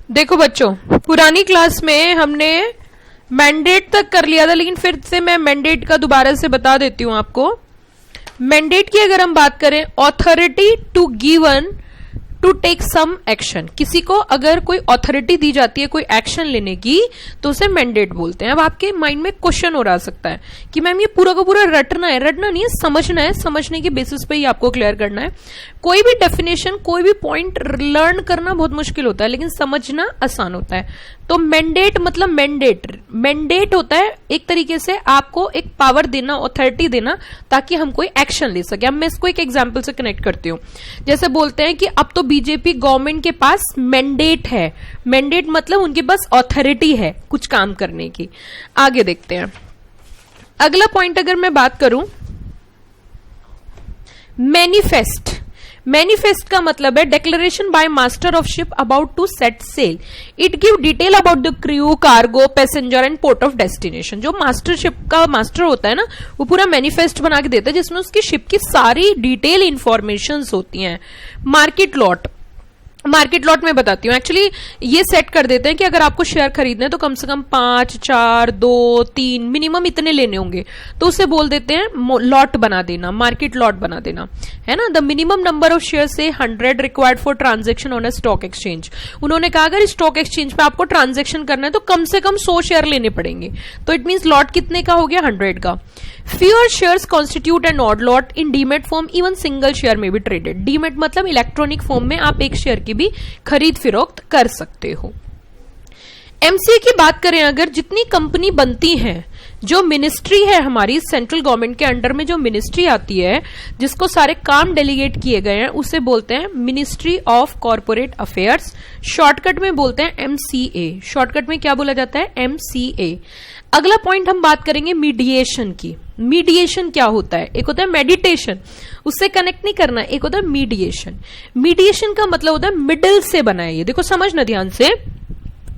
देखो बच्चों, पुरानी क्लास में हमने मैंडेट तक कर लिया था, लेकिन फिर से मैं मैंडेट का दोबारा से बता देती हूं आपको। मैंडेट की अगर हम बात करें, authority to given to take some action, किसी को अगर कोई ऑथोरिटी दी जाती है कोई एक्शन लेने की तो उसे मैंडेट बोलते हैं। अब आपके माइंड में क्वेश्चन हो सकता है कि मैम ये पूरा का पूरा रटना है, रटना नहीं है, समझना है, समझने के बेसिस पे ही आपको क्लियर करना है। कोई भी डेफिनेशन, कोई भी पॉइंट लर्न करना बहुत मुश्किल होता है, लेकिन समझना आसान होता है। तो मैंडेट मतलब मैंडेट होता है एक तरीके से आपको एक पावर देना, ऑथोरिटी देना, ताकि हम कोई एक्शन ले सके। अब मैं इसको एक एग्जांपल से कनेक्ट करती हूँ। जैसे बोलते हैं कि अब तो बीजेपी गवर्नमेंट के पास मैंडेट है, मैंडेट मतलब उनके पास ऑथोरिटी है कुछ काम करने की। आगे देखते हैं अगला पॉइंट। अगर मैं बात करूं, मैनिफेस्ट, मैनिफेस्ट का मतलब है declaration by master of ship about to set sail. It give detail about the crew, cargo, passenger and port of destination. जो मास्टर शिप का मास्टर होता है ना, वो पूरा मैनिफेस्ट बना के देता है जिसमें उसकी शिप की सारी डिटेल इंफॉर्मेशन होती हैं। मार्केट लॉट, मार्केट लॉट में बताती हूँ। एक्चुअली ये सेट कर देते हैं कि अगर आपको शेयर खरीदने तो कम से कम 5, 4, 2, 3 मिनिमम इतने लेने होंगे, तो उसे बोल देते हैं लॉट बना देना, मार्केट लॉट बना देना, है ना। The minimum number of share से 100 required for transaction on a stock exchange. उन्होंने कहा अगर स्टॉक एक्सचेंज पे आपको ट्रांजेक्शन करना है तो कम से कम 100 शेयर लेने पड़ेंगे, तो इट मीन्स लॉट कितने का हो गया, 100 का। Fewer shares constitute an odd lot in demat form, even single share में भी ट्रेडेड। डीमेट मतलब इलेक्ट्रॉनिक फॉर्म में आप एक शेयर की भी खरीद फिरोख्त कर सकते हो। एमसीए की बात करें, अगर जितनी कंपनी बनती है, जो मिनिस्ट्री है हमारी सेंट्रल गवर्नमेंट के अंडर में जो मिनिस्ट्री आती है जिसको सारे काम डेलीगेट किए गए हैं, उसे बोलते हैं ministry of corporate affairs. Shortcut में बोलते हैं एमसीए। शॉर्टकट में क्या बोला जाता है, एमसीए। अगला पॉइंट हम बात करेंगे मीडिएशन की। मीडिएशन क्या होता है, एक होता है मेडिटेशन, उससे कनेक्ट नहीं करना, एक होता है मीडिएशन। मीडिएशन का मतलब होता है मिडिल से बना है। ये देखो समझना ध्यान से,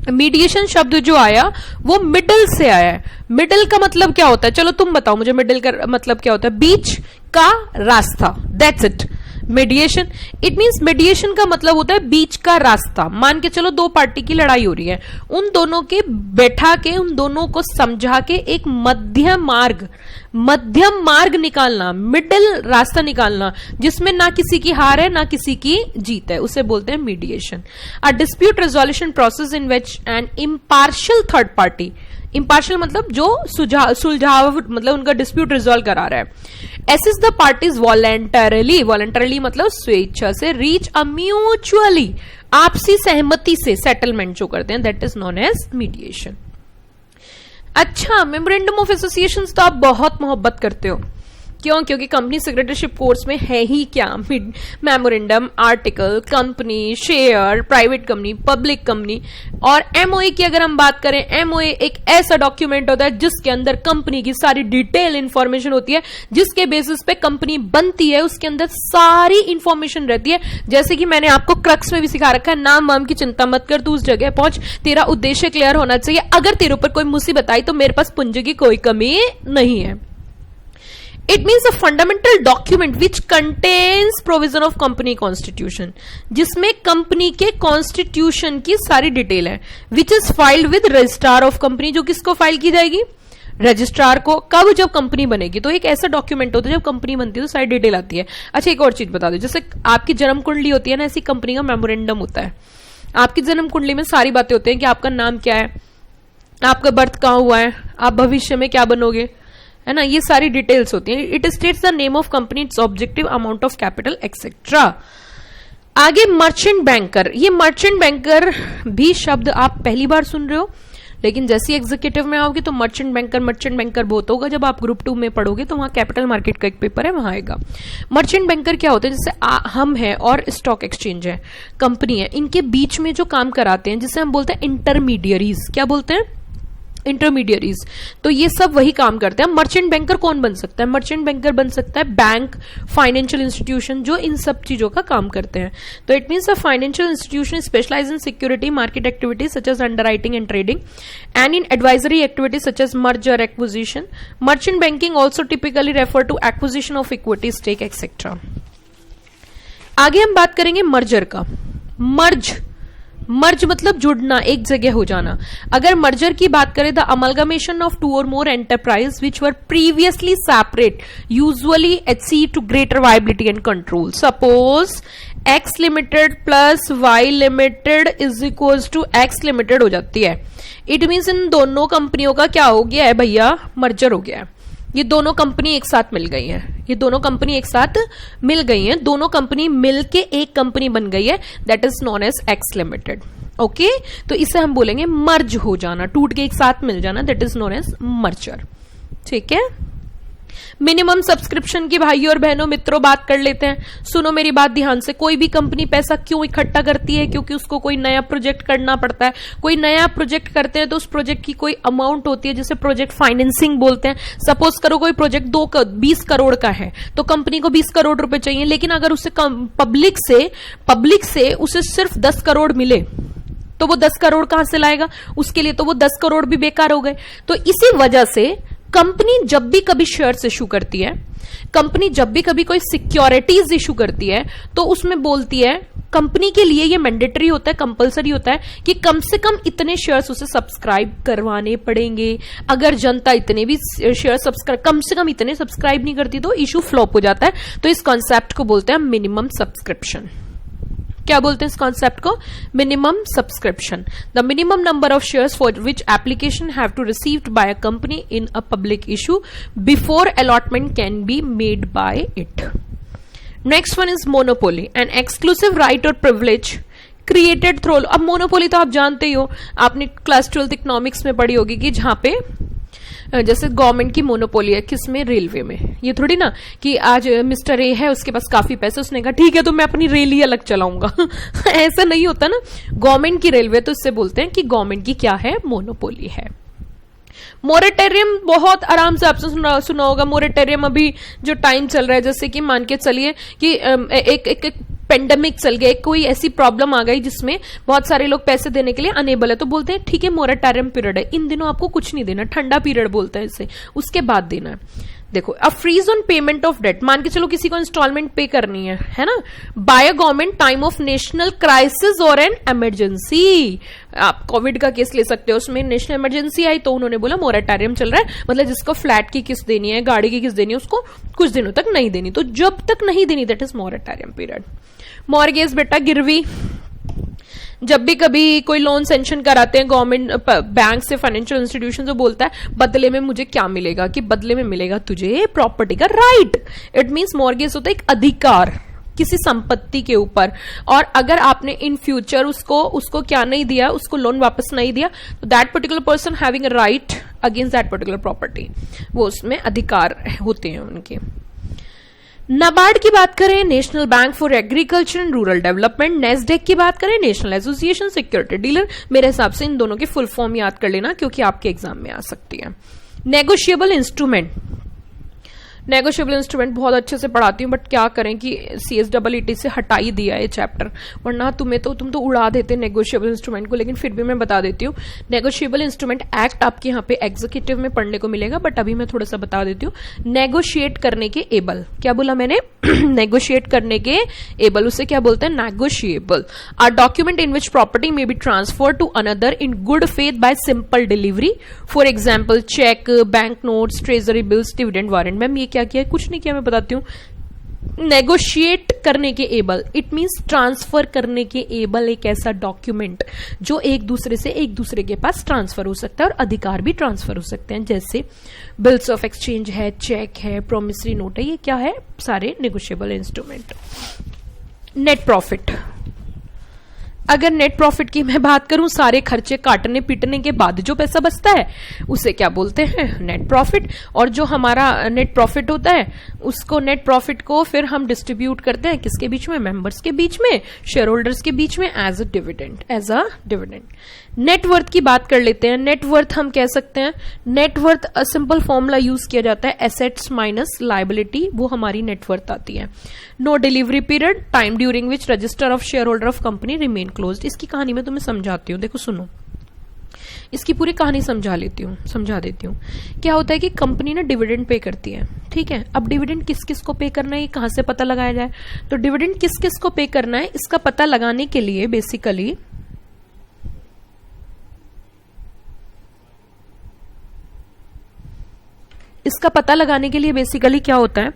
मीडिएशन शब्द जो आया वो मिडिल से आया है। मिडिल का मतलब क्या होता है, चलो तुम बताओ मुझे, मिडिल का मतलब क्या होता है, बीच का रास्ता, that's it mediation. It means mediation का मतलब होता है बीच का रास्ता। मान के चलो दो पार्टी की लड़ाई हो रही है, उन दोनों के बैठा के, उन दोनों को समझा के एक मध्यम मार्ग निकालना, मिडिल रास्ता निकालना, जिसमें ना किसी की हार है ना किसी की जीत है, उसे बोलते हैं mediation. A dispute resolution process in which N impartial third party, impartial मतलब जो सुलझाव मतलब उनका डिस्प्यूट रिजॉल्व करा रहा है। Assist the parties voluntarily, voluntarily मतलब स्वेच्छा से, रीच अ म्यूचुअली आपसी सहमति से सेटलमेंट जो करते हैं, that is known as mediation. अच्छा, मेमोरेंडम ऑफ एसोसिएशन तो आप बहुत मोहब्बत करते हो, क्यों? क्योंकि कंपनी सेक्रेटरीशिप कोर्स में है ही क्या, memorandum, article, company, share, private company, public company. और एमओए की अगर हम बात करें, एमओए एक ऐसा डॉक्यूमेंट होता है जिसके अंदर कंपनी की सारी डिटेल इंफॉर्मेशन होती है, जिसके बेसिस पे कंपनी बनती है, उसके अंदर सारी इंफॉर्मेशन रहती है। जैसे कि मैंने आपको क्रक्स में भी सिखा रखा है, नाम वाम की चिंता मत कर, तू उस जगह पहुंच, तेरा उद्देश्य क्लियर होना चाहिए। अगर तेरे ऊपर कोई मुसीबत आई तो मेरे पास पूंजी की कोई कमी नहीं है। It means a fundamental document which contains provision of company constitution, जिसमें कंपनी के कॉन्स्टिट्यूशन की सारी डिटेल है, which is filed with registrar of company, जो किसको फाइल की जाएगी, रजिस्ट्रार को। कब, जब कंपनी बनेगी। तो एक ऐसा डॉक्यूमेंट होता है जब कंपनी बनती है तो सारी डिटेल आती है। अच्छा, एक और चीज बता दो, जैसे आपकी जन्म कुंडली होती है ना, ऐसी कंपनी का मेमोरेंडम होता है। आपकी जन्म कुंडली में सारी बातें होती हैं कि आपका नाम क्या है, आपका बर्थ कहाँ हुआ है, आप भविष्य में क्या बनोगे, है ना, ये सारी डिटेल्स होती हैं। It states the name of company, it's objective, amount of capital etcetera. आगे मर्चेंट बैंकर। ये मर्चेंट बैंकर भी शब्द आप पहली बार सुन रहे हो, लेकिन जैसे एग्जीक्यूटिव में आओगे तो मर्चेंट बैंकर बहुत होगा। जब आप ग्रुप 2 में पढ़ोगे तो वहां कैपिटल मार्केट का एक पेपर है, वहां आएगा। मर्चेंट बैंकर क्या होते हैं, जैसे हम है और स्टॉक एक्सचेंज है, कंपनी है, इनके बीच में जो काम कराते हैं, जिसे हम बोलते हैं इंटरमीडियरीज। क्या बोलते हैं, इंटरमीडियरीज। तो ये सब वही काम करते हैं। मर्चेंट बैंकर कौन बन सकता है, मर्चेंट बैंकर बन सकता है बैंक, फाइनेंशियल इंस्टीट्यूशन, जो इन सब चीजों का काम करते हैं। तो it means a financial institution specialise in security market activities such as underwriting and trading and in advisory activities such as merger, acquisition. Merchant banking also typically refer to acquisition of equity stake etcetera. आगे हम बात करेंगे merger का। मर्ज मतलब जुड़ना, एक जगह हो जाना। अगर मर्जर की बात करें, the amalgamation of two or more enterprise which were previously separate usually HC to greater viability and control. Suppose X limited plus Y limited is equal to X limited हो जाती है। इट मीन्स इन दोनों कंपनियों का क्या हो गया है भैया, मर्जर हो गया है। ये दोनों कंपनी एक साथ मिल गई है, ये दोनों कंपनी एक साथ मिल गई हैं, दोनों कंपनी मिलके एक कंपनी बन गई है, that is known as X limited. Okay, तो इसे हम बोलेंगे मर्ज हो जाना, टूट के एक साथ मिल जाना, that is known as merger. ठीक है, मिनिमम सब्सक्रिप्शन की भाइयों और बहनों मित्रों बात कर लेते हैं। सुनो मेरी बात ध्यान से, कोई भी कंपनी पैसा क्यों इकट्ठा करती है, क्योंकि उसको कोई नया प्रोजेक्ट करना पड़ता है। कोई नया प्रोजेक्ट करते हैं तो उस प्रोजेक्ट की कोई अमाउंट होती है जिसे प्रोजेक्ट फाइनेंसिंग बोलते हैं। सपोज करो कोई प्रोजेक्ट 20 करोड़ का है तो कंपनी को 20 करोड़ रुपए चाहिए, लेकिन अगर उसे पब्लिक से उसे सिर्फ 10 करोड़ मिले तो वो 10 करोड़ कहां से लाएगा, उसके लिए तो वो 10 करोड़ भी बेकार हो गए। तो इसी वजह से कंपनी जब भी कभी शेयर्स इशू करती है, कंपनी जब भी कभी कोई सिक्योरिटीज इशू करती है, तो उसमें बोलती है, कंपनी के लिए ये मैंडेटरी होता है, कंपलसरी होता है कि कम से कम इतने शेयर्स उसे सब्सक्राइब करवाने पड़ेंगे। अगर जनता इतने भी शेयर सब्सक्राइब, कम से कम इतने सब्सक्राइब नहीं करती तो इशू फ्लॉप हो जाता है। तो इस कॉन्सेप्ट को बोलते हैं मिनिमम सब्सक्रिप्शन। क्या बोलते हैं इस कॉन्सेप्ट को, minimum subscription. The minimum number of shares for which application have to received by a company in a public issue before allotment can be made by it. Next one is monopoly, an exclusive right or privilege created through. अब monopoly तो आप जानते ही हो, आपने class 12th economics में पढ़ी होगी कि जहां पे जैसे गवर्नमेंट की मोनोपोली है किसमें, रेलवे में। ये थोड़ी ना कि आज मिस्टर ए है, उसके पास काफी पैसे, उसने कहा ठीक है तो मैं अपनी रेल ही अलग चलाऊंगा ऐसा नहीं होता ना, गवर्नमेंट की रेलवे, तो इससे बोलते हैं कि गवर्नमेंट की क्या है, मोनोपोली है। मोरेटेरियम बहुत आराम से आपसे सुना होगा। मोरेटेरियम अभी जो टाइम चल रहा है, जैसे कि मान के चलिए कि एक पेंडेमिक चल गया, कोई ऐसी प्रॉब्लम आ गई जिसमें बहुत सारे लोग पैसे देने के लिए अनेबल है, तो बोलते हैं ठीक है मोरेटोरियम पीरियड है, इन दिनों आपको कुछ नहीं देना, ठंडा पीरियड बोलते हैं इसे, उसके बाद देना है। देखो, a freeze on payment of debt, मान के चलो किसी को इंस्टॉलमेंट पे करनी है ना, by a government time of national crisis or an emergency. आप कोविड का केस ले सकते हो, उसमें नेशनल इमरजेंसी आई तो उन्होंने बोला मोरेटोरियम चल रहा है, मतलब जिसको फ्लैट की किस्त देनी है, गाड़ी की किस्त देनी है, उसको कुछ दिनों तक नहीं देनी, तो जब तक नहीं देनी that is moratorium period. Mortgage बेटा गिरवी, जब भी कभी कोई लोन सेंक्शन कराते हैं गवर्नमेंट बैंक से, फाइनेंशियल इंस्टीट्यूशन, तो बोलता है बदले में मुझे क्या मिलेगा, कि बदले में मिलेगा तुझे प्रॉपर्टी का राइट। इट मींस मॉर्गेज होता है एक अधिकार किसी संपत्ति के ऊपर, और अगर आपने इन फ्यूचर उसको क्या नहीं दिया, उसको लोन वापस नहीं दिया, तो that particular person having a right against that particular property, वो उसमें अधिकार होते हैं उनके। नाबार्ड की बात करें, national bank for agriculture and rural development. Nasdaq की बात करें, नेशनल एसोसिएशन सिक्योरिटी डीलर। मेरे हिसाब से इन दोनों की फुल फॉर्म याद कर लेना क्योंकि आपके एग्जाम में आ सकती है। नेगोशिएबल इंस्ट्रूमेंट, नेगोशिएबल इंस्ट्रूमेंट बहुत अच्छे से पढ़ाती हूँ, बट क्या करें कि CSEE से हटा ही दिया है चैप्टर, वरना तुम तो उड़ा देते नेगोशिएबल इंस्ट्रूमेंट को, लेकिन फिर भी मैं बता देती हूँ। नेगोशिएबल इंस्ट्रूमेंट एक्ट आपके यहाँ पे एग्जीक्यूटिव में पढ़ने को मिलेगा, बट अभी मैं थोड़ा सा बता देती हूँ। नेगोशिएट करने के एबल, क्या बोला मैंने नेगोशिएट करने के एबल, उसे क्या बोलते हैं, negotiable. A document in which property may be transfer to another in good faith by simple delivery, for example cheque, bank notes, treasury bills, dividend warrant. Ma'am ये क्या किया, कुछ नहीं किया, मैं बताती हूँ। नेगोशिएट करने के एबल, इट मींस ट्रांसफर करने के एबल, एक ऐसा डॉक्यूमेंट जो एक दूसरे से एक दूसरे के पास ट्रांसफर हो सकता है और अधिकार भी ट्रांसफर हो सकते हैं, जैसे बिल्स ऑफ एक्सचेंज है, चेक है, प्रोमिसरी नोट है, ये क्या है, सारे नेगोशिएबल इंस्ट्रूमेंट। नेट प्रॉफिट, अगर नेट प्रॉफिट की मैं बात करूं, सारे खर्चे काटने पीटने के बाद जो पैसा बचता है उसे क्या बोलते हैं, नेट प्रॉफिट। और जो हमारा नेट प्रॉफिट होता है उसको, नेट प्रॉफिट को फिर हम डिस्ट्रीब्यूट करते हैं किसके बीच में, मेंबर्स के बीच में, शेयर होल्डर्स के बीच में, एज अ डिविडेंड। नेटवर्थ की बात कर लेते हैं। नेटवर्थ हम कह सकते हैं, नेटवर्थ सिंपल फॉर्मूला यूज किया जाता है, एसेट्स माइनस लायबिलिटी, वो हमारी नेटवर्थ आती है। No delivery period, time during which register of share holder of company remain closed. इसकी कहानी मैं तुम्हें समझाती हूँ, देखो सुनो, इसकी पूरी कहानी समझा देती हूँ। क्या होता है कि कंपनी ना डिविडेंड पे करती है, ठीक है। अब डिविडेंड किस किस को पे करना है, ये कहां से पता लगाया जाए, तो डिविडेंड किस किस को पे करना है इसका पता लगाने के लिए बेसिकली इसका पता लगाने के लिए बेसिकली क्या होता है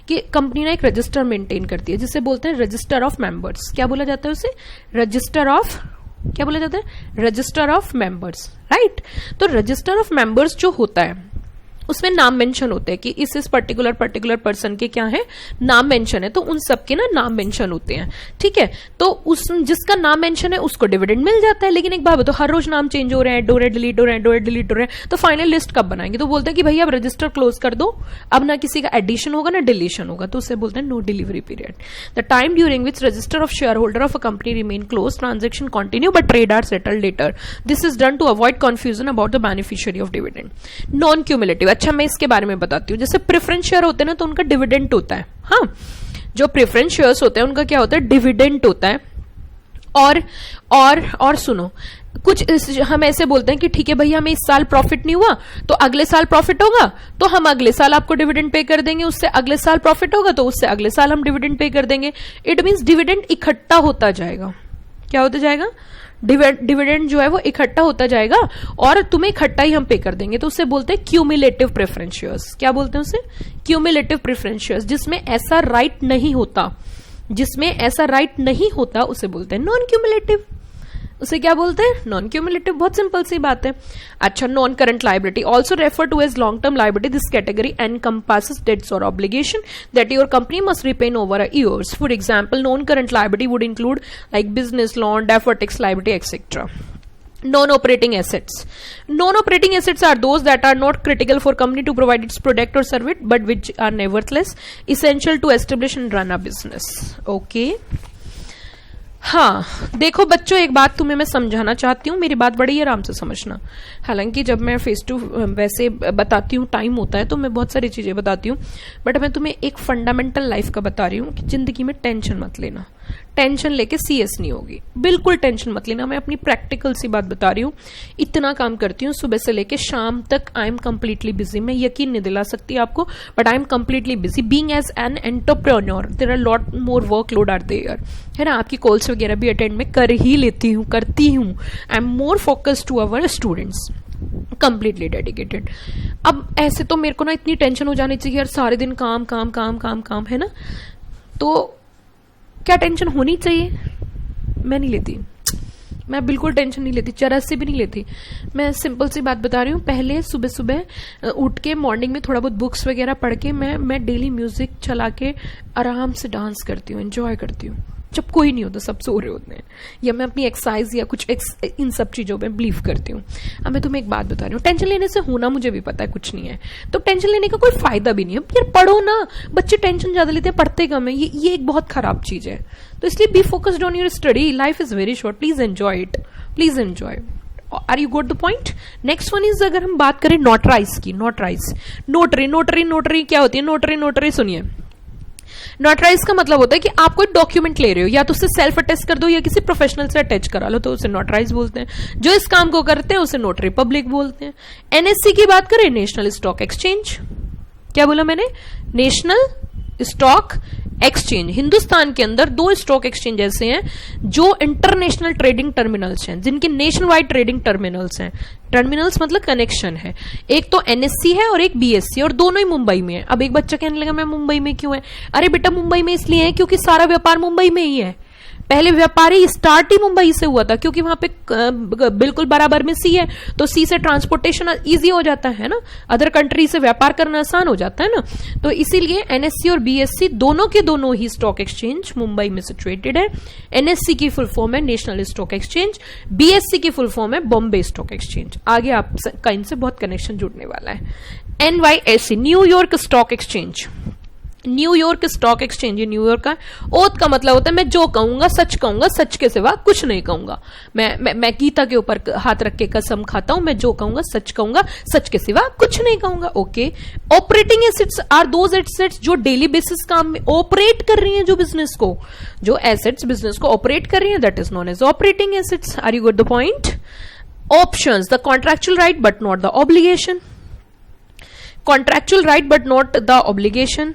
कि कंपनी ना एक रजिस्टर मेंटेन करती है जिसे बोलते हैं रजिस्टर ऑफ मेंबर्स। क्या बोला जाता है उसे? रजिस्टर ऑफ, क्या बोला जाता है? Register of members, right. तो रजिस्टर ऑफ मेंबर्स जो होता है उसमें नाम मेंशन होते हैं कि इस पर्टिकुलर पर्सन के क्या है, नाम मेंशन है, तो उन सबके ना नाम मेंशन होते हैं, ठीक है। तो उस जिसका नाम मेंशन है उसको डिविडेंड मिल जाता है। लेकिन एक बात बताओ, हर रोज नाम चेंज हो रहे हैं, ऐड हो रहे हैं, डिलीट हो रहे हैं, डिलीट हो रहे हैं, तो फाइनल लिस्ट कब बनाएंगे? तो बोलते हैं कि भैया अब रजिस्टर क्लोज कर दो, अब ना किसी का एडिशन होगा ना डिलीशन होगा, तो उसे बोलते हैं no delivery period. The time during which register of share holder of a company remain close, transaction continue but trade are settled later. This is done to avoid confusion about the beneficiary of dividend. Non cumulative, अच्छा मैं इसके बारे में बताती हूँ। जैसे preference share होते हैं ना, तो उनका डिविडेंड होता है। हाँ, जो प्रेफरेंस शेयर्स होते हैं उनका क्या होता है? डिविडेंड होता है। और सुनो, कुछ हम ऐसे बोलते हैं कि ठीक है भैया हमें इस साल प्रॉफिट नहीं हुआ तो अगले साल प्रॉफिट होगा, तो हम अगले साल आपको डिविडेंड पे कर देंगे। उससे अगले साल प्रॉफिट होगा तो उससे अगले साल हम डिविडेंड पे कर देंगे। इट मींस डिविडेंड इकट्ठा होता जाएगा। क्या होता जाएगा? डिविडेंड जो है वो इकट्ठा होता जाएगा और तुम्हें इकट्ठा ही हम पे कर देंगे। तो उसे बोलते हैं क्यूमुलेटिव प्रेफरेंस शेयर्स। क्या बोलते हैं उसे? Cumulative preference shares. जिसमें ऐसा राइट नहीं होता, जिसमें ऐसा राइट नहीं होता उसे बोलते हैं नॉन क्यूमुलेटिव। उसे क्या बोलते हैं? Non cumulative. बहुत सिंपल सी बात है। अच्छा, non current liability also refer to as long term liability. This category encompasses debts or obligation that your company must repay over years. For example, non current liability would include like business loan, deferred tax liability, etc. Non-operating assets. Non-operating assets are those that are not critical for company to provide its product or service, but which are nevertheless essential to establish and run a business. Okay. हाँ, देखो बच्चों, एक बात तुम्हें मैं समझाना चाहती हूँ, मेरी बात बड़ी आराम से समझना। हालांकि जब मैं फेस टू वैसे बताती हूँ, टाइम होता है तो मैं बहुत सारी चीजें बताती हूँ, बट मैं तुम्हें एक फंडामेंटल लाइफ का बता रही हूँ कि जिंदगी में टेंशन मत लेना। टेंशन लेके सीएस नहीं होगी, बिल्कुल टेंशन मत लेना। मैं अपनी प्रैक्टिकल सी बात बता रही हूँ। इतना काम करती हूँ सुबह से लेके शाम तक। I am completely busy. मैं यकीन नहीं दिला सकती आपको, but I am completely busy being as an entrepreneur. There are lot more workload are there, है ना। आपकी कॉल्स वगैरह भी अटेंड में कर ही लेती हूँ, करती हूँ। I am more focused to our students, completely dedicated. अब ऐसे तो मेरे को ना इतनी टेंशन हो जानी चाहिए यार, सारे दिन काम काम काम काम काम, है ना। तो क्या टेंशन होनी चाहिए? मैं नहीं लेती, मैं बिल्कुल टेंशन नहीं लेती, जरा से भी नहीं लेती। मैं सिंपल सी बात बता रही हूँ। पहले सुबह सुबह उठ के मॉर्निंग में थोड़ा बहुत बुक्स वगैरह पढ़ के मैं डेली म्यूजिक चला के आराम से डांस करती हूँ, एंजॉय करती हूँ जब कोई नहीं होता, सब सो रहे होते हैं, या मैं अपनी एक्सरसाइज या कुछ इन सब चीजों में बिलीव करती हूँ। अब मैं तुम्हें एक बात बता रही हूँ, टेंशन लेने से होना मुझे भी पता है कुछ नहीं है, तो टेंशन लेने का कोई फायदा भी नहीं है। यार पढ़ो ना, बच्चे टेंशन ज्यादा लेते हैं, पढ़ते कम है, ये एक बहुत खराब चीज है। तो इसलिए be focused on your study, life is very short, please enjoy it, please enjoy. Are you got the point? Next one is, अगर हम बात करें नोटराइज की, नोटरी क्या होती है? नोटरी सुनिए, नोटराइज का मतलब होता है कि आप कोई डॉक्यूमेंट ले रहे हो, या तो उसे सेल्फ अटेस्ट कर दो या किसी प्रोफेशनल से अटैच करा लो, तो उसे नोटराइज बोलते हैं। जो इस काम को करते हैं उसे नोटरी पब्लिक बोलते हैं। एनएससी की बात करें, नेशनल स्टॉक एक्सचेंज। क्या बोला मैंने? National stock exchange. हिंदुस्तान के अंदर 2 स्टॉक एक्सचेंज ऐसे हैं जो इंटरनेशनल ट्रेडिंग टर्मिनल्स हैं, जिनके नेशन वाइड ट्रेडिंग टर्मिनल्स हैं। टर्मिनल्स मतलब कनेक्शन है। एक तो एनएससी है और एक बीएससी, और दोनों ही मुंबई में है। अब एक बच्चा कहने लगा मैं मुंबई में क्यों है? अरे बेटा मुंबई में इसलिए है क्योंकि सारा व्यापार मुंबई में ही है। पहले व्यापारी स्टार्ट ही मुंबई से हुआ था, क्योंकि वहां पे बिल्कुल बराबर में सी है, तो सी से ट्रांसपोर्टेशन इजी हो जाता है ना, अदर कंट्री से व्यापार करना आसान हो जाता है ना। तो इसीलिए एनएससी और बीएससी दोनों के दोनों ही स्टॉक एक्सचेंज मुंबई में सिचुएटेड है। एनएससी की फुल फॉर्म है नेशनल स्टॉक एक्सचेंज, बीएससी की फुल फॉर्म है बॉम्बे स्टॉक एक्सचेंज। आगे आपका इनसे बहुत कनेक्शन जुड़ने वाला है। NYSC, New York stock exchange. New York stock exchange, New York का ओथ का मतलब होता है मैं जो कहूंगा सच कहूंगा, सच के सिवा कुछ नहीं कहूंगा। मैं गीता के ऊपर हाथ रख के कसम खाता हूं, मैं जो कहूंगा सच कहूंगा, सच के सिवा कुछ नहीं कहूंगा। Okay. Operating assets are those assets जो डेली बेसिस काम में ऑपरेट कर रही हैं, जो बिजनेस को, जो एसेट्स बिजनेस को ऑपरेट कर रही हैं, that is known as operating assets. Are you got the point? Options, the contractual right but not the obligation. Contractual right but not the obligation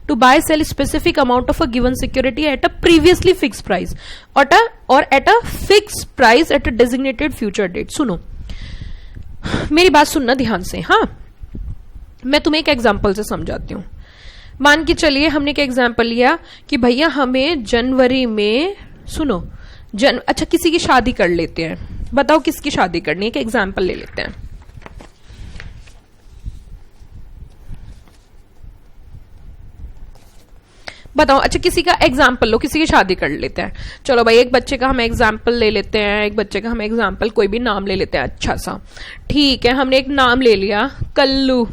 to buy sell specific amount of a given security at a previously fixed price or at a fixed price at a designated future date। सुनो, मेरी बात सुनना ध्यान से। हाँ, मैं तुम्हें एक एग्जाम्पल से समझाती हूँ। मान के चलिए हमने एक एग्जाम्पल लिया कि भैया हमें जनवरी में, सुनो अच्छा किसी की शादी कर लेते हैं, बताओ किसकी शादी करनी है, एक एग्जाम्पल ले लेते हैं। बताओ, अच्छा किसी का एग्जाम्पल लो, किसी की शादी कर लेते हैं। चलो भाई एक बच्चे का हम एग्जाम्पल ले लेते हैं, एक बच्चे का हम एग्जाम्पल कोई भी नाम ले लेते हैं अच्छा सा। ठीक है, हमने एक नाम ले लिया कल्लू।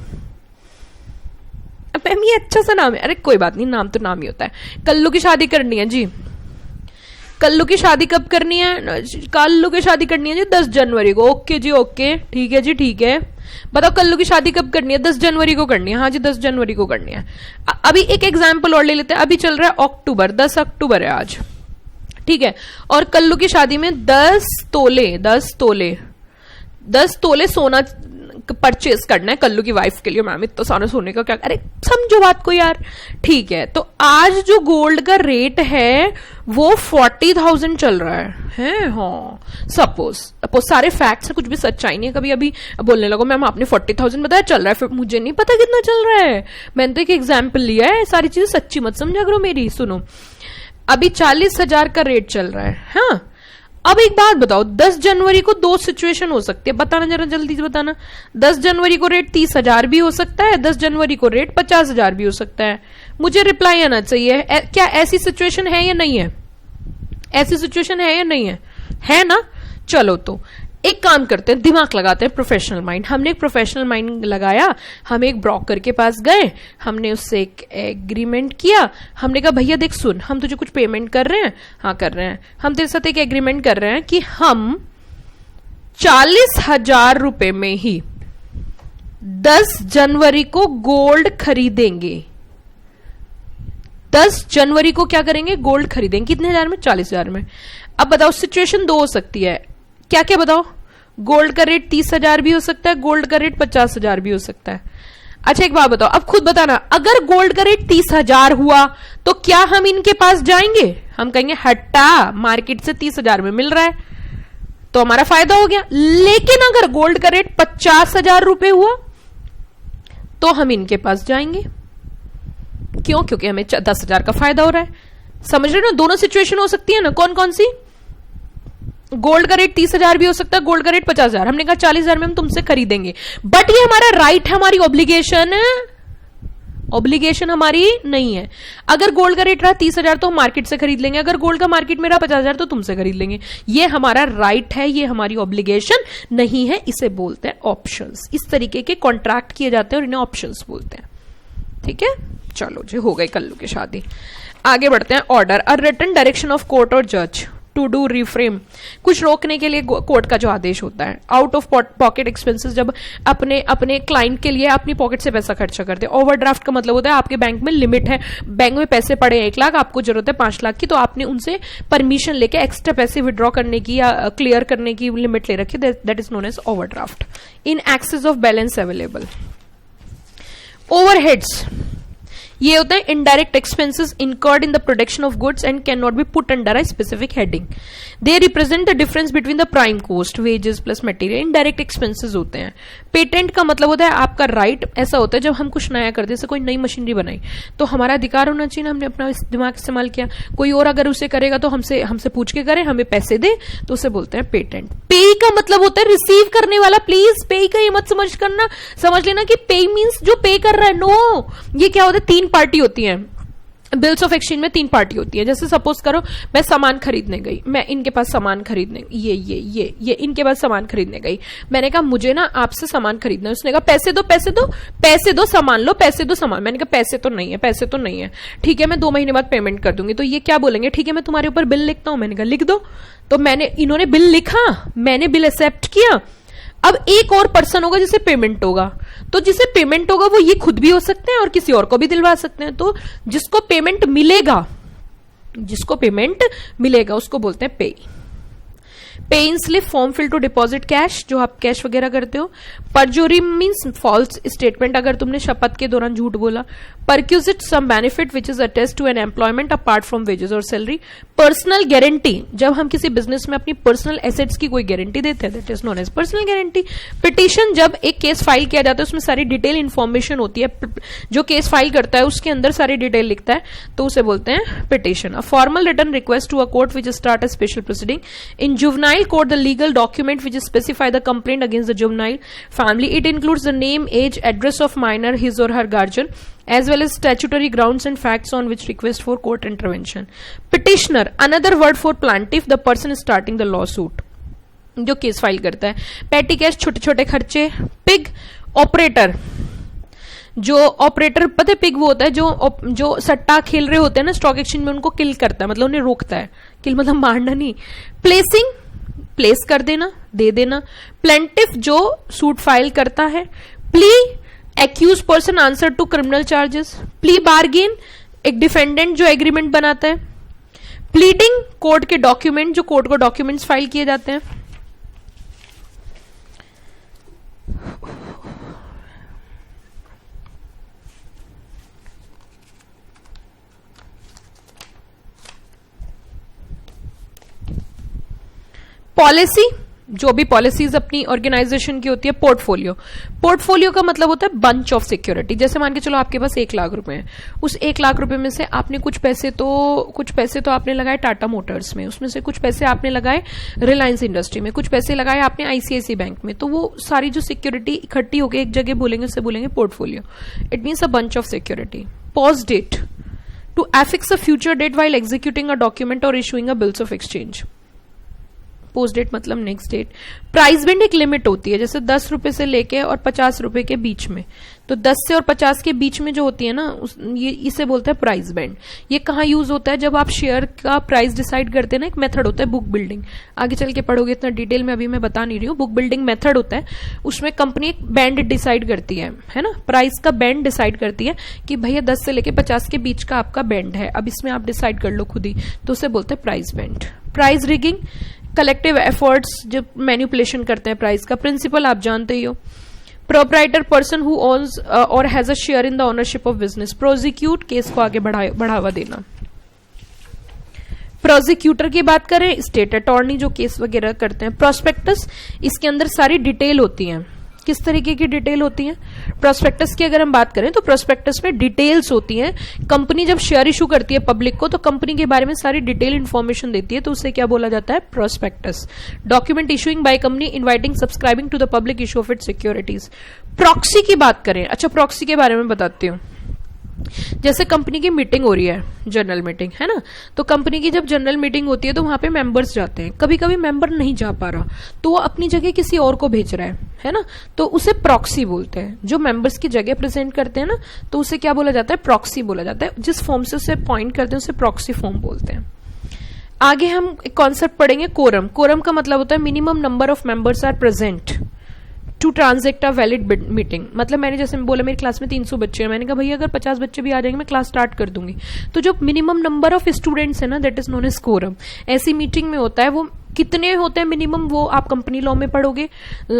अब ये अच्छा सा नाम है, अरे कोई बात नहीं, नाम तो नाम ही होता है। कल्लू की शादी करनी है जी। कल्लू की शादी कब करनी है? कल्लू की शादी करनी है जी 10 जनवरी को। ओके जी ओके, ठीक है जी ठीक है। बताओ कल्लू की शादी कब करनी है? 10 जनवरी को करनी है। हाँ जी 10 जनवरी को करनी है। अभी एक एग्जाम्पल और ले लेते हैं। अभी चल रहा है अक्टूबर, 10 अक्टूबर है आज, ठीक है। और कल्लू की शादी में 10 तोले सोना परचेज करना है कल्लू की वाइफ के लिए। मैम इतना सारा सोने का क्या? अरे समझो बात को यार, ठीक है। तो आज जो गोल्ड का रेट है वो 40,000 चल रहा है हाँ, सपोज सारे फैक्ट्स है, कुछ भी सच्चाई नहीं है। कभी अभी बोलने लगो मैम आपने 40,000 बताया, चल रहा है, फिर मुझे नहीं पता कितना चल रहा है, मैंने तो एक एग्जाम्पल लिया है, सारी चीजें सच्ची मत समझा करो मेरी। सुनो, अभी 40,000 का रेट चल रहा है। हाँ, अब एक बात बताओ, 10 जनवरी को 2 सिचुएशन हो सकती है, बताना जरा जल्दी से बताना। 10 जनवरी को रेट 30,000 भी हो सकता है, 10 जनवरी को रेट 50,000 भी हो सकता है। मुझे रिप्लाई आना चाहिए, क्या ऐसी सिचुएशन है या नहीं है? ऐसी सिचुएशन है या नहीं है? है ना? चलो तो एक काम करते हैं, दिमाग लगाते हैं, प्रोफेशनल माइंड। हमने एक प्रोफेशनल माइंड लगाया, हम एक ब्रोकर के पास गए, हमने उससे एक एग्रीमेंट किया। हमने कहा भैया देख सुन, हम तुझे कुछ पेमेंट कर रहे हैं। हाँ कर रहे हैं। हम तेरे साथ एक एग्रीमेंट कर रहे हैं कि हम 40,000 रुपए में ही 10 जनवरी को गोल्ड खरीदेंगे। 10 जनवरी को क्या करेंगे? गोल्ड खरीदेंगे। कितने हजार में? 40,000 में। अब बताओ सिचुएशन 2 हो सकती है, क्या क्या बताओ? गोल्ड का रेट 30,000 भी हो सकता है, गोल्ड का रेट 50,000 भी हो सकता है। अच्छा एक बात बताओ, अब खुद बताना, अगर गोल्ड का रेट 30,000 हुआ तो क्या हम इनके पास जाएंगे? हम कहेंगे हट्टा, मार्केट से 30,000 में मिल रहा है तो हमारा फायदा हो गया। लेकिन अगर गोल्ड का रेट 50,000 रुपए हुआ तो हम इनके पास जाएंगे। क्यों? क्योंकि हमें 10,000 का फायदा हो रहा है। समझ रहे हो ना? दोनों सिचुएशन हो सकती है ना। कौन कौन सी? गोल्ड का रेट 30,000 भी हो सकता है, गोल्ड का रेट 50,000। हमने कहा 40,000 में हम तुमसे खरीदेंगे, बट ये हमारा राइट है, हमारी ऑब्लिगेशन हमारी नहीं है। अगर गोल्ड का रेट रहा 30,000 तो हम मार्केट से खरीद लेंगे, अगर गोल्ड का मार्केट में रहा 50,000 तो तुमसे खरीद लेंगे। ये हमारा राइट है, ये हमारी ऑब्लिगेशन नहीं है। इसे बोलते हैं ऑप्शंस। इस तरीके के कॉन्ट्रैक्ट किए जाते हैं और इन्हें ऑप्शंस बोलते हैं। ठीक है, चलो जी हो गई कल्लू की शादी। आगे बढ़ते हैं। Order, a written direction of court और जज टू डू रिफ्रेम, कुछ रोकने के लिए कोर्ट का जो आदेश होता है। आउट ऑफ पॉकेट एक्सपेंसेस, जब अपने क्लाइंट के लिए अपनी पॉकेट से पैसा खर्चा करते हैं। ओवरड्राफ्ट का मतलब होता है आपके बैंक में लिमिट है, बैंक में पैसे पड़े हैं 1 लाख, आपको जरूरत है 5 लाख की, तो आपने उनसे परमिशन लेके एक्स्ट्रा पैसे विड्रॉ करने की या क्लियर करने की लिमिट ले रखी, that is known as overdraft. In excess of balance available. Overheads, ये होता है indirect expenses incurred in the production of goods and can not be put under a specific heading. They represent the difference between the prime cost, wages plus material. Indirect expenses होते हैं। Patent का मतलब होता है आपका right. ऐसा होता है जब हम कुछ नया करते हैं, जैसे कोई नई मशीनरी बनाई तो हमारा अधिकार होना चाहिए ना, हमने अपना दिमाग इस्तेमाल किया। कोई और अगर उसे करेगा तो हमसे पूछ के करे, हमें पैसे दे, तो उसे बोलते हैं पेटेंट। पे का मतलब होता है रिसीव करने वाला। प्लीज पे का ये मत समझ लेना कि पे मीन्स जो पे कर रहा है। नो, ये क्या होता है, 3 पार्टी होती है। बिल्स ऑफ एक्सचेंज में 3 पार्टी होती है। जैसे सपोज करो मैं सामान खरीदने गई, मैं इनके पास सामान खरीदने, ये इनके पास सामान खरीदने गई। मैंने कहा मुझे ना आपसे सामान खरीदना है। उसने कहा पैसे दो सामान लो, पैसे दो सामान। मैंने कहा पैसे तो नहीं है। ठीक है मैं 2 महीने बाद पेमेंट कर दूंगी। तो ये क्या बोलेंगे, ठीक है मैं तुम्हारे ऊपर बिल लिखता हूं। मैंने कहा लिख दो। तो इन्होंने बिल लिखा, मैंने बिल एक्सेप्ट किया। अब एक और पर्सन होगा जिसे पेमेंट होगा, तो जिसे पेमेंट होगा वो ये खुद भी हो सकते हैं और किसी और को भी दिलवा सकते हैं। तो जिसको पेमेंट मिलेगा उसको बोलते हैं pay. Pay in slip, form fill to deposit cash, जो आप कैश वगैरह करते हो। परजुरी मीन्स फॉल्स स्टेटमेंट, अगर तुमने शपथ के दौरान झूठ बोला। Perquisite some benefit which is attest to an employment apart from wages और सैलरी। पर्सनल गारंटी, जब हम किसी बिजनेस में अपनी पर्सनल एसेट्स की कोई गारंटी देते हैं, that is known as personal guarantee. Petition, जब एक केस फाइल किया जाता है उसमें सारी डिटेल इंफॉर्मेशन होती है, जो केस फाइल करता है उसके अंदर सारी डिटेल लिखता है, तो उसे बोलते हैं petition. A formal written request to a court which start a special proceeding. In juvenile court, the legal document which specify the complaint against the juvenile family. It includes the name, age, address of minor, his or her guardian, as well as statutory grounds and facts on which request for court intervention. Petitioner, another word for plaintiff, the person starting the lawsuit, जो case file करता है। पेटी cash, छोटे छोटे खर्चे। Pig, operator, जो operator, पता है पिग वो होता है जो सट्टा खेल रहे होते हैं ना स्टॉक एक्सचेंज में, उनको किल करता है, मतलब उन्हें रोकता है। किल मतलब मारना नहीं। प्लेसिंग, प्लेस कर देना, दे देना। प्लेंटिफ, जो सूट फाइल करता है। Plea, accuse person answer to criminal charges. Plea bargain, एक डिफेंडेंट जो एग्रीमेंट बनाता है। प्लीडिंग, कोर्ट के डॉक्यूमेंट, जो कोर्ट को डॉक्यूमेंट्स फाइल किए जाते हैं। पॉलिसी, जो भी पॉलिसीज अपनी ऑर्गेनाइजेशन की होती है। पोर्टफोलियो, पोर्टफोलियो का मतलब होता है बंच ऑफ सिक्योरिटी। जैसे मान के चलो आपके पास 1 लाख रुपए हैं, उस 1 लाख रुपए में से आपने कुछ पैसे तो आपने लगाए टाटा मोटर्स में, उसमें से कुछ पैसे आपने लगाए रिलायंस इंडस्ट्री में, कुछ पैसे लगाए आपने आईसीआईसी बैंक में, तो वो सारी जो सिक्योरिटी इकट्ठी होकर एक जगह बोलेंगे उसे बोलेंगे portfolio. It means a bunch of security. Post date, to affix a future date while executing a document or issuing a bills of exchange. Post date मतलब नेक्स्ट डेट। प्राइस बैंड, एक limit होती है, जैसे 10 रुपए से लेके और 50 रुपए के बीच में, तो 10 से और 50 के बीच में जो होती है ना, ये इसे बोलते हैं प्राइस बैंड। ये कहाँ यूज होता है? जब आप शेयर का प्राइस डिसाइड करते हैं ना, एक मेथड होता है बुक बिल्डिंग, आगे चल के पढ़ोगे, इतना डिटेल में अभी मैं बता नहीं रही हूँ। बुक बिल्डिंग मेथड होता है, उसमें कंपनी एक बैंड डिसाइड करती है ना, प्राइस का बैंड डिसाइड करती है कि भैया 10 से लेके 50 के बीच का आपका बैंड है, अब इसमें आप डिसाइड कर लो खुद ही, तो उसे बोलते हैं price band. Price rigging, collective efforts जो मैनिपुलेशन करते हैं प्राइस का, प्रिंसिपल आप जानते ही हो। प्रोप्राइटर, पर्सन हु ओन्स और has a share in the ownership of business. Prosecute, case को आगे बढ़ावा देना। प्रोसिक्यूटर की बात करें, स्टेट अटॉर्नी जो केस वगैरह करते हैं। प्रोस्पेक्टस, इसके अंदर सारी डिटेल होती है। किस तरीके की डिटेल होती है? प्रोस्पेक्टस की अगर हम बात करें तो प्रोस्पेक्टस में डिटेल्स होती हैं। कंपनी जब शेयर इशू करती है पब्लिक को, तो कंपनी के बारे में सारी डिटेल इंफॉर्मेशन देती है, तो उसे क्या बोला जाता है? Prospectus. Document issuing by company inviting subscribing to the public issue of its securities. Proxy की बात करें, अच्छा प्रॉक्सी के बारे में बताती हूँ। जैसे कंपनी की मीटिंग हो रही है, जनरल मीटिंग है ना, तो कंपनी की जब जनरल मीटिंग होती है तो वहां पे मेंबर्स जाते हैं। कभी कभी मेंबर नहीं जा पा रहा तो वो अपनी जगह किसी और को भेज रहा है ना, तो उसे प्रॉक्सी बोलते हैं। जो मेंबर्स की जगह प्रेजेंट करते हैं ना, तो उसे क्या बोला जाता है? प्रॉक्सी बोला जाता है। जिस फॉर्म से उसे अपॉइंट करते हैं उसे प्रॉक्सी फॉर्म बोलते हैं। आगे हम एक कॉन्सेप्ट पढ़ेंगे, कोरम। कोरम का मतलब होता है minimum number of members are present to transact a valid meeting. मतलब मैंने जैसे बोला मेरी क्लास में 300 बच्चे हैं, मैंने कहा भैया अगर 50 बच्चे भी आ जाएंगे मैं क्लास स्टार्ट कर दूंगी, तो जो मिनिमम नंबर ऑफ स्टूडेंट्स है ना, that is known as quorum. ऐसी मीटिंग में होता है, वो कितने होते हैं मिनिमम, वो आप कंपनी लॉ में पढ़ोगे।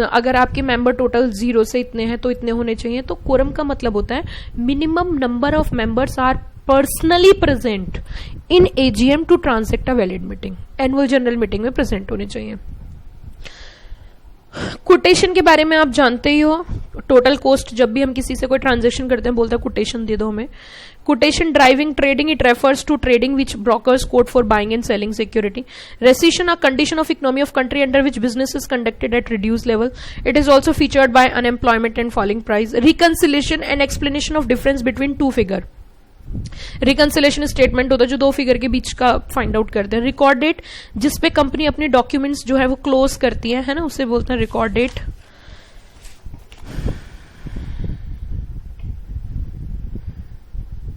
अगर आपके मेंबर टोटल 0 से इतने हैं तो इतने होने चाहिए। तो कोरम का मतलब होता है minimum number of members are personally present in AGM to transact a valid meeting. Annual general meeting में प्रेजेंट होने चाहिए। कोटेशन के बारे में आप जानते ही हो। टोटल कॉस्ट, जब भी हम किसी से कोई ट्रांजेक्शन करते हैं बोलते हैं कोटेशन दे दो हमें। Quotation driving trading, it refers to trading which brokers quote for buying and selling security. Recession, a condition of economy of country under which business is conducted at reduce level. It is also featured by unemployment and falling price. Reconciliation and explanation of difference between two figure. Reconciliation statement होता है जो 2 figure के बीच का find out करते हैं। Record date, जिसपे company अपने documents जो है वो क्लोज करती है ना, उसे बोलते हैं रिकॉर्ड डेट।